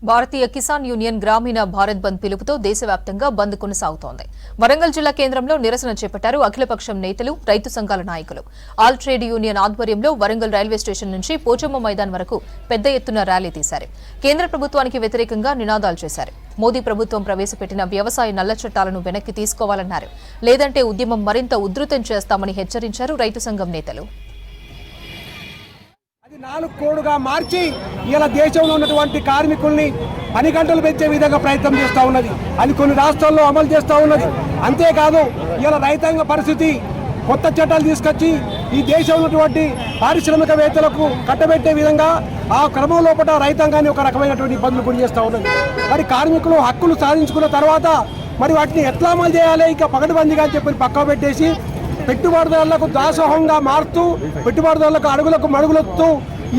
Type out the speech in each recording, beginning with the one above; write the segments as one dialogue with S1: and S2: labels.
S1: Bharatiya Kisan union గ్రామీణ భారత్ బంద్ పిలుపుతో దేశవ్యాప్తంగా బంద్ కొనసాగుతోంది. వరంగల్ జిల్లా కేంద్రంలో నిరసన చేపట్టారు అఖిలపక్షం నేతలు, రైతు సంఘాల నాయకులు. ఆల్ ట్రేడ్ యూనియన్ ఆధ్వర్యంలో వరంగల్ రైల్వే స్టేషన్ నుంచి పోచమ్మ మైదాన్ వరకు పెద్ద ఎత్తున ర్యాలీ తీశారు. కేంద్ర ప్రభుత్వానికి వ్యతిరేకంగా నినాదాలు చేశారు. మోదీ ప్రభుత్వం ప్రవేశపెట్టిన వ్యవసాయ నల్ల చట్టాలను వెనక్కి తీసుకోవాలన్నారు. లేదంటే ఉద్యమం మరింత ఉధృతం చేస్తామని హెచ్చరించారు రైతు సంఘం నేతలు.
S2: అది 4 కోడుగా మార్చి ఇలా దేశంలో ఉన్నటువంటి కార్మికుల్ని 10 గంటలు పెంచే విధంగా ప్రయత్నం చేస్తూ ఉన్నది. అది కొన్ని రాష్ట్రాల్లో అమలు చేస్తూ ఉన్నది. అంతేకాదు ఇలా రైతాంగ పరిస్థితి కొత్త చట్టాలు తీసుకొచ్చి ఈ దేశంలో ఉన్నటువంటి పారిశ్రామికవేత్తలకు కట్టబెట్టే విధంగా ఆ క్రమం లోపల రైతాంగాన్ని ఒక రకమైనటువంటి ఇబ్బందులు గురి చేస్తూ ఉన్నది. మరి కార్మికులు హక్కులు సాధించుకున్న తర్వాత మరి వాటిని ఎట్లా అమలు చేయాలి, ఇక పగటిబందిగా అని చెప్పి పక్కన పెట్టేసి పెట్టుబడిదారులకు దాసోహంగా మారుతూ పెట్టుబడిదారులకు అడుగులకు మడుగులొత్తూ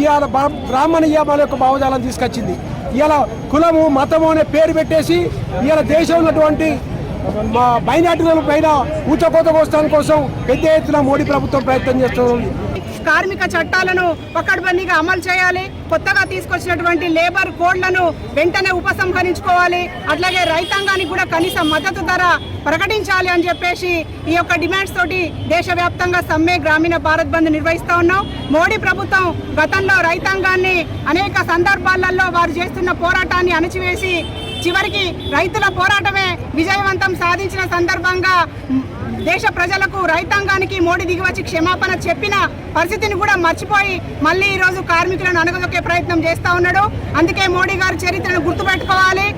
S2: ఇవాళ బ్రాహ్మణ నియమాల యొక్క భావజాలం తీసుకొచ్చింది. ఇవాళ కులము మతము అనే పేరు పెట్టేసి ఇవాళ దేశంలో ఉన్నటువంటి మైనార్టీల పైన ఊచకోత కోస్తాని కోసం పెద్ద ఎత్తున మోడీ ప్రభుత్వం ప్రయత్నం చేస్తుంది.
S3: కార్మిక చట్టాలను పకడ్బందీగా అమలు చేయాలి. కొత్తగా తీసుకొచ్చినటువంటి లేబర్ కోడ్లను వెంటనే ఉపసంహరించుకోవాలి. అట్లాగే రైతాంగానికి కూడా కనీస మద్దతు ధర ప్రకటించాలి అని చెప్పేసి ఈ యొక్క డిమాండ్స్ తోటి దేశవ్యాప్తంగా సమ్మె గ్రామీణ భారత్ బంద్ నిర్వహిస్తూ ఉన్నాం. మోడీ ప్రభుత్వం గతంలో రైతాంగాన్ని అనేక సందర్భాలలో వారు చేస్తున్న పోరాటాన్ని అణచివేసి చివరికి రైతుల పోరాటమే విజయవంతం సాధించిన సందర్భంగా దేశ ప్రజలకు రైతాంగానికి మోడీ దిగివచ్చి క్షమాపణ చెప్పిన పరిస్థితిని కూడా మర్చిపోయి మళ్ళీ ఈరోజు కార్మికులను అణగదొక్కే ప్రయత్నం చేస్తూ ఉన్నాడు. అందుకే మోడీ గారు చరిత్రను గుర్తుపెట్టుకోవాలి.